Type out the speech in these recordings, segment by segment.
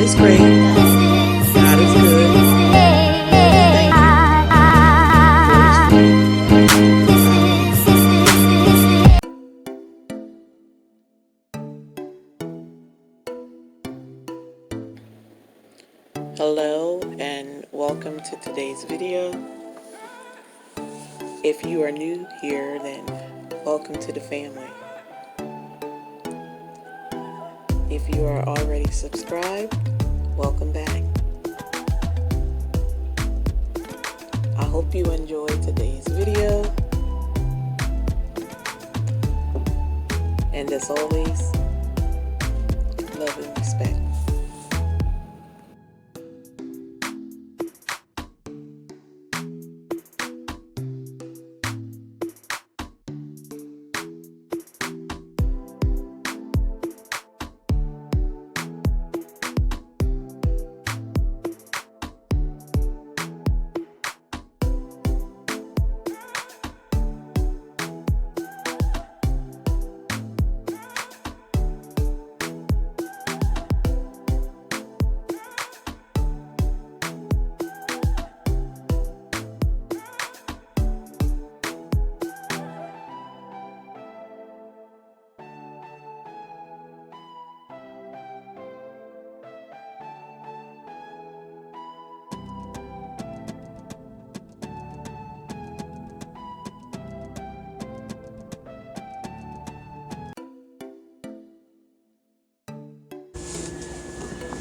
is great. God is good. Thank you. Hello and welcome to today's video. If you are new here, then welcome to the family. If you are already subscribed, welcome back. I hope you enjoyed today's video. And as always, love and respect.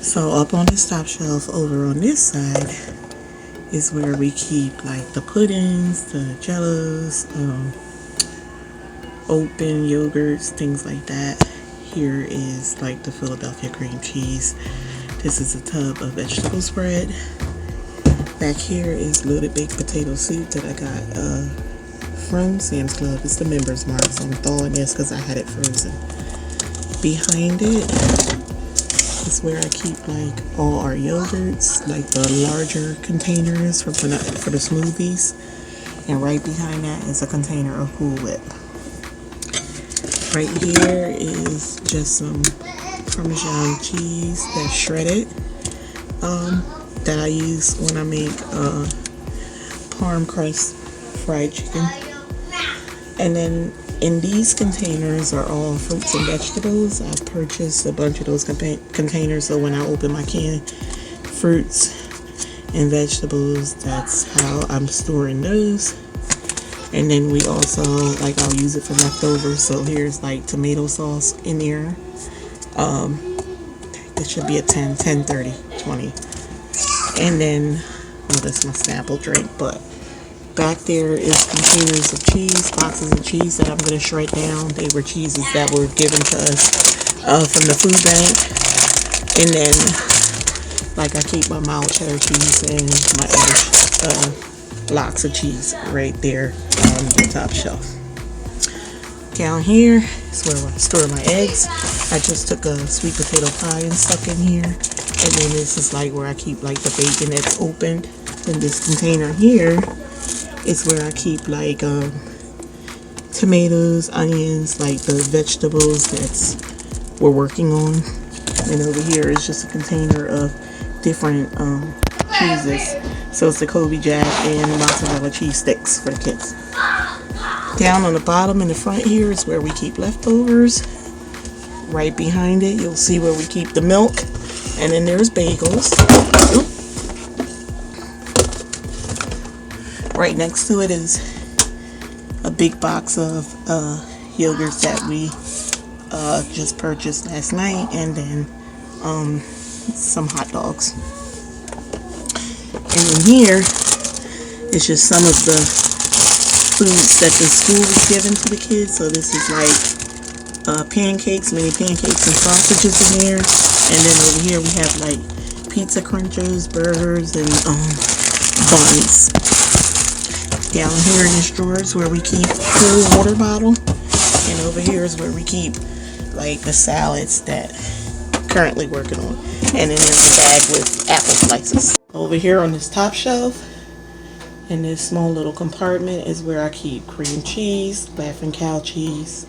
So up on this top shelf over on this side is where we keep like the puddings, the jellos, open yogurts, things like that. Here is like the Philadelphia cream cheese. This is a tub of vegetable spread. Back here is loaded baked potato soup that I got from Sam's Club. It's the members mark, so I'm thawing this because I had it frozen. Behind it is where I keep like all our yogurts, like the larger containers for the smoothies. And right behind that is a container of Cool Whip. Right here is just some Parmesan cheese that's shredded that I use when I make parm crust fried chicken. And then in these containers are all fruits and vegetables. I purchased a bunch of those containers, so when I open my can, fruits and vegetables, that's how I'm storing those. And then we also, like, I'll use it for leftovers. So here's like tomato sauce in there. It should be a 10, 10, 30, 20. And then, well, that's my sample drink, but back there is containers of cheese, boxes of cheese that I'm going to shred down. They were cheeses that were given to us from the food bank. And then, like, I keep my mild cheddar cheese and my other blocks of cheese right there on the top shelf. Down here is where I store my eggs. I just took a sweet potato pie and stuck in here. And then this is like where I keep like the bacon that's opened. In this container here is where I keep like tomatoes, onions, like the vegetables that's we're working on. And over here is just a container of different cheeses. So it's the Kobe Jack and mozzarella cheese sticks for the kids. Down on the bottom in the front here is where we keep leftovers. Right behind it you'll see where we keep the milk. And then there's bagels. Right next to it is a big box of yogurts that we just purchased last night, and then some hot dogs. And in here is just some of the foods that the school was giving to the kids. So this is like pancakes, mini pancakes and sausages in there. And then over here we have like pizza crunchers, burgers, and buns. Down here in this drawer is where we keep cool water bottle. And over here is where we keep like the salads that currently working on. And then there's a bag with apple slices. Over here on this top shelf, in this small little compartment, is where I keep cream cheese, Laughing Cow cheese,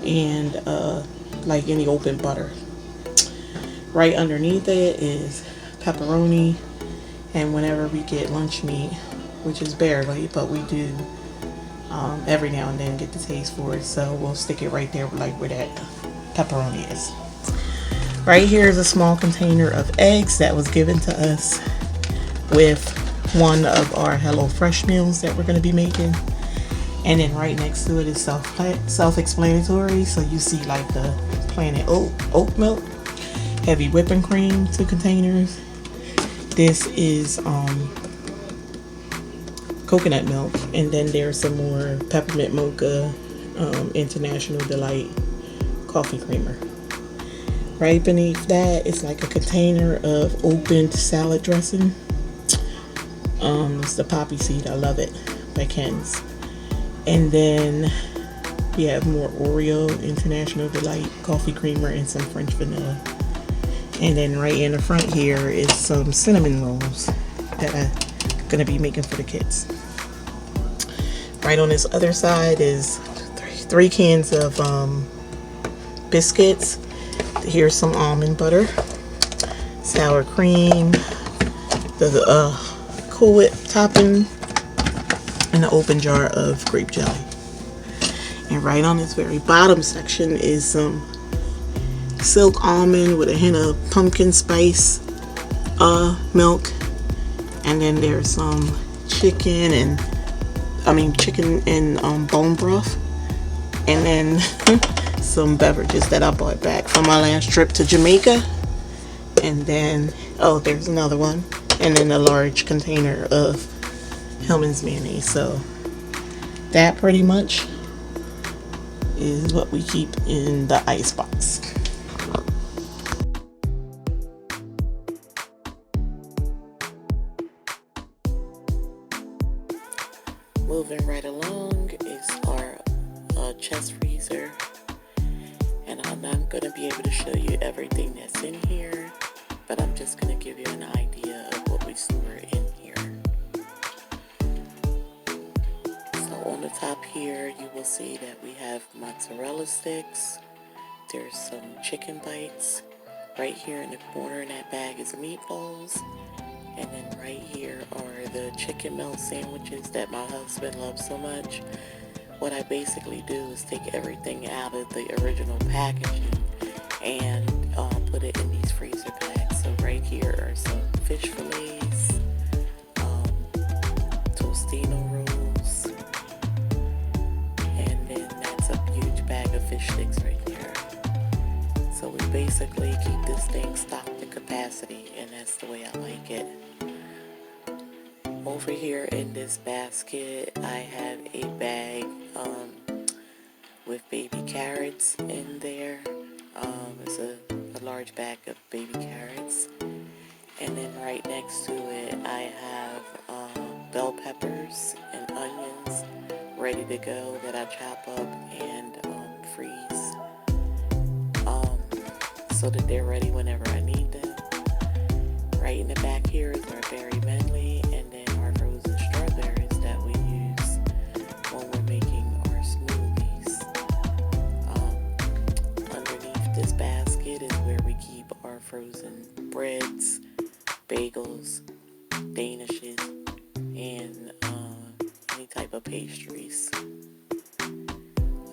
and like any open butter. Right underneath it is pepperoni, and whenever we get lunch meat, which is barely, but we do every now and then get the taste for it, so we'll stick it right there, like where that pepperoni is. Right here is a small container of eggs that was given to us with one of our Hello Fresh meals that we're going to be making. And then right next to it is self-explanatory. So you see like the Planet oat milk, heavy whipping cream, 2 containers. This is coconut milk, and then there's some more peppermint mocha, International Delight coffee creamer. Right beneath that is like a container of opened salad dressing. It's the poppy seed. I love it by Ken's. And then we have more Oreo International Delight coffee creamer and some French vanilla. And then right in the front here is some cinnamon rolls that I'm gonna be making for the kids. Right on this other side is 3 cans of biscuits. Here's some almond butter, sour cream, the Cool Whip topping, and an open jar of grape jelly. And right on this very bottom section is some silk almond with a hint of pumpkin spice milk. And then there's some chicken and bone broth. And then some beverages that I bought back from my last trip to Jamaica. And then, oh, there's another one. And then a large container of Hellmann's mayonnaise. So that pretty much is what we keep in the ice box. Moving right along is our chest freezer, and I'm not going to be able to show you everything that's in here, but I'm just going to give you an idea of what we store in here. So on the top here you will see that we have mozzarella sticks, there's some chicken bites, right here in the corner in that bag is meatballs. And then right here are the chicken melt sandwiches that my husband loves so much. What I basically do is take everything out of the original packaging and put it in these freezer bags. So right here are some fish fillets, tostino rolls, and then that's a huge bag of fish sticks right there. So we basically keep this thing stocked to capacity, and that's the way I like it. Over here in this basket, I have a bag with baby carrots in there. It's a large bag of baby carrots. And then right next to it, I have bell peppers and onions ready to go that I chop up and freeze so that they're ready whenever I need them. Right in the back here is our berry medley, and then our frozen strawberries that we use when we're making our smoothies. Underneath this basket is where we keep our frozen breads, bagels, danishes, and any type of pastries.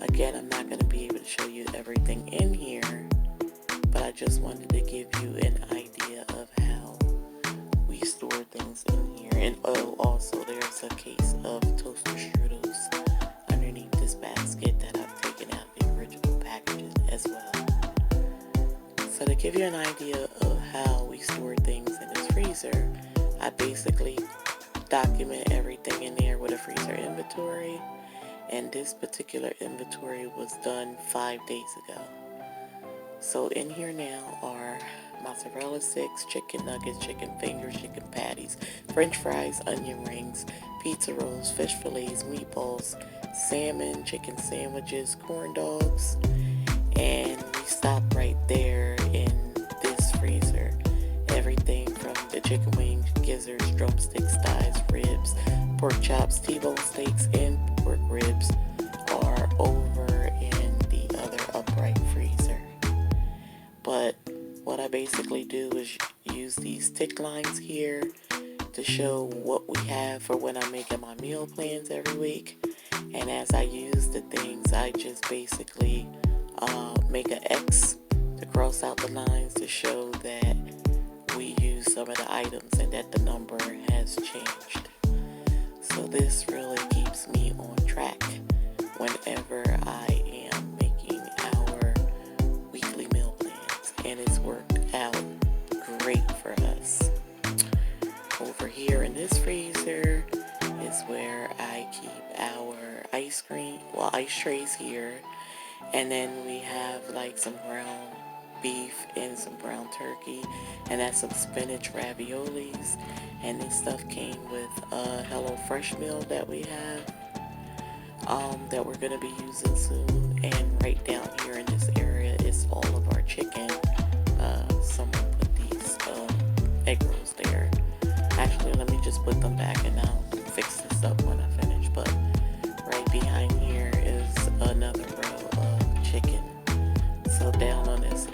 Again, I'm not going to be able to show you everything in here, but I just wanted to give you an idea of how we store things in here. And oh, also there's a case of toaster strudels underneath this basket that I've taken out the original packaging as well. So to give you an idea of how we store things in this freezer, I basically document everything in there with a freezer inventory, and this particular inventory was done 5 days ago. So in here now are mozzarella sticks, chicken nuggets, chicken fingers, chicken patties, french fries, onion rings, pizza rolls, fish fillets, meatballs, salmon, chicken sandwiches, corn dogs, and we stop right there in this freezer. Everything from the chicken wings, gizzards, drumsticks, thighs, ribs, pork chops, T-bone steaks, and pork ribs are over in the other upright freezer. But what I basically do is use these tick lines here to show what we have for when I'm making my meal plans every week. And as I use the things, I just basically make an X to cross out the lines to show that we use some of the items and that the number has changed. So this really keeps me on track whenever I am making our weekly meal plans, and it's worked out great for us. Over here in this freezer is where I keep our ice trays here, and then we have like some ground beef and some ground turkey, and that's some spinach raviolis. And this stuff came with a Hello Fresh meal that we have that we're going to be using soon. And right down here in this area is all of our chicken. Someone put these egg rolls there. Actually, let me just put them back and I'll fix this up when I finish. But right behind here is another row of chicken. So down on this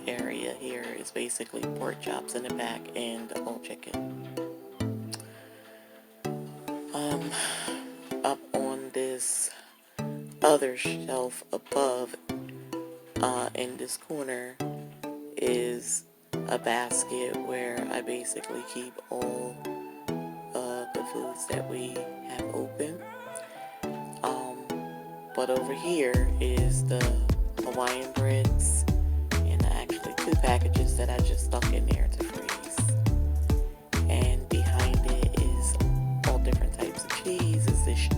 area here is basically pork chops in the back and all chicken. Up on this other shelf above in this corner is a basket where I basically keep all the foods that we have open. But over here is the Hawaiian breads, and actually 2 packages that I just stuck in there to freeze. And behind it is all different types of cheese. Is this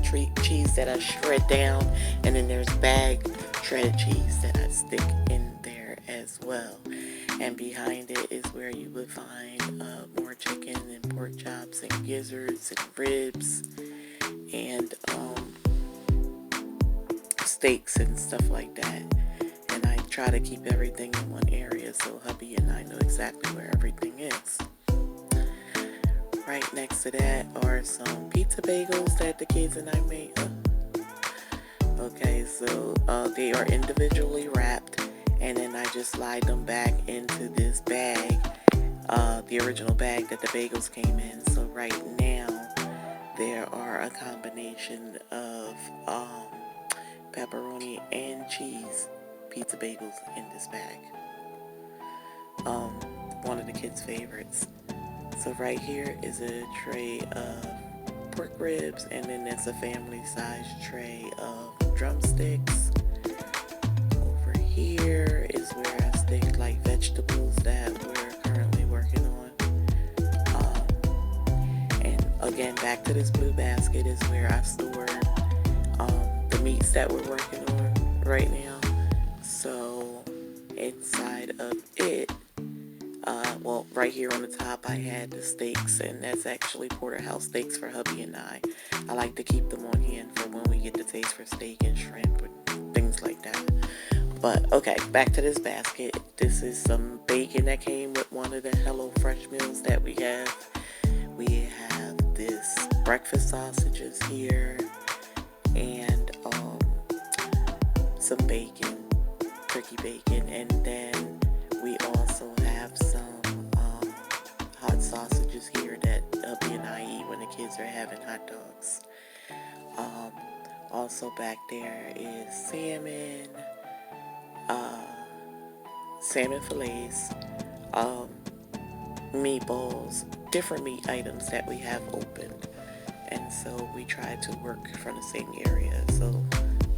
cheese that I shred down, and then there's bag shredded cheese that I stick in there as well. And behind it is where you would find more chicken and pork chops and gizzards and ribs and steaks and stuff like that. And I try to keep everything in one area so hubby and I know exactly where everything is. Right next to that are some pizza bagels that the kids and I made. Okay, so they are individually wrapped, and then I just slide them back into this bag, the original bag that the bagels came in. So right now there are a combination of pepperoni and cheese pizza bagels in this bag. One of the kids' favorites. So right here is a tray of pork ribs, and then there's a family-sized tray of drumsticks. Over here is where I stick like vegetables that we're currently working on. And again, back to this blue basket is where I store the meats that we're working on right now. So inside of it, well, right here on the top I had the steaks, and that's actually porterhouse steaks for hubby and I. I like to keep them on hand for when we get the taste for steak and shrimp and things like that. But okay, back to this basket. This is some bacon that came with one of the Hello Fresh meals that we have. We have this breakfast sausages here, and some bacon, turkey bacon, and then we also have some hot sausages here that hubby and I eat when the kids are having hot dogs. Also back there is salmon, salmon fillets, meatballs, different meat items that we have opened. And so we try to work from the same area so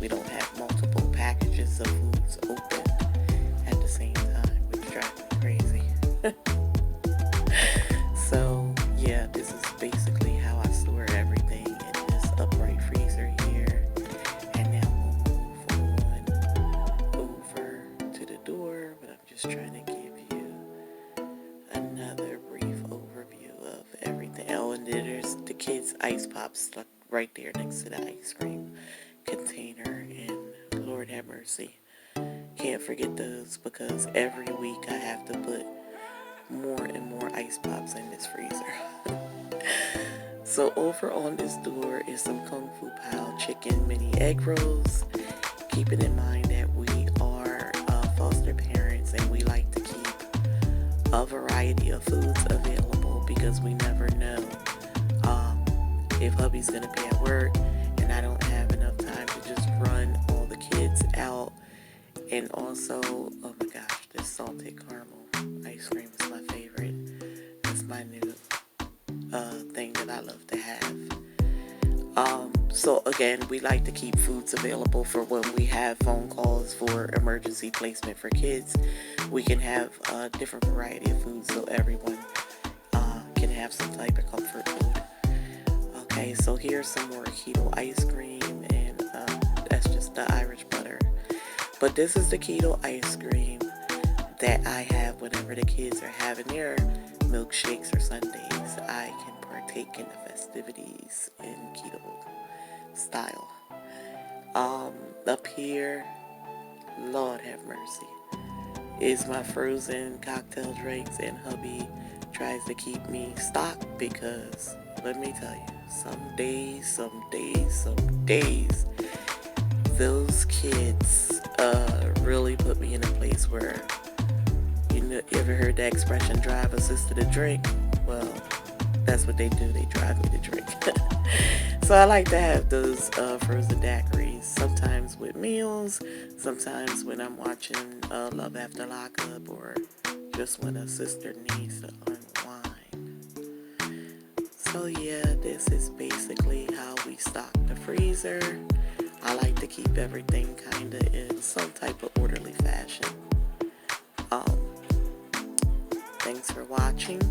we don't have multiple packages of foods open at the same time, which drives me crazy. So yeah, this is basically how I store everything in this upright freezer here. And now we'll move on over to the door, but I'm just trying to give you another brief overview of everything. Oh, and there's the kids' ice pops stuck right there next to the ice cream container, and Lord have mercy, can't forget those, because every week I have to put more and more ice pops in this freezer. So over on this door is some Kung Fu Pao chicken mini egg rolls, keeping in mind that we are foster parents and we like to keep a variety of foods available because we never know if hubby's gonna be at work and I don't have enough time to just run all the kids out. And also, oh my gosh, this salted caramel ice cream is my favorite. That's my new thing that I love to have. So again, we like to keep foods available for when we have phone calls for emergency placement for kids. We can have a different variety of foods so everyone can have some type of comfort food. Okay, so here's some more keto ice cream, and that's just the Irish butter. But this is the keto ice cream that I have whenever the kids are having their milkshakes or sundaes. I can partake in the festivities in keto style. Up here, Lord have mercy, is my frozen cocktail drinks, and hubby tries to keep me stocked because let me tell you, some days, those kids really put me in a place where, you ever heard the expression drive a sister to drink? Well, that's what they do. They drive me to drink. So I like to have those frozen daiquiris, sometimes with meals, sometimes when I'm watching Love After Lockup, or just when a sister needs to unwind. So yeah, this is basically how we stock the freezer. I like to keep everything kind of in some type of orderly fashion. Thanks for watching.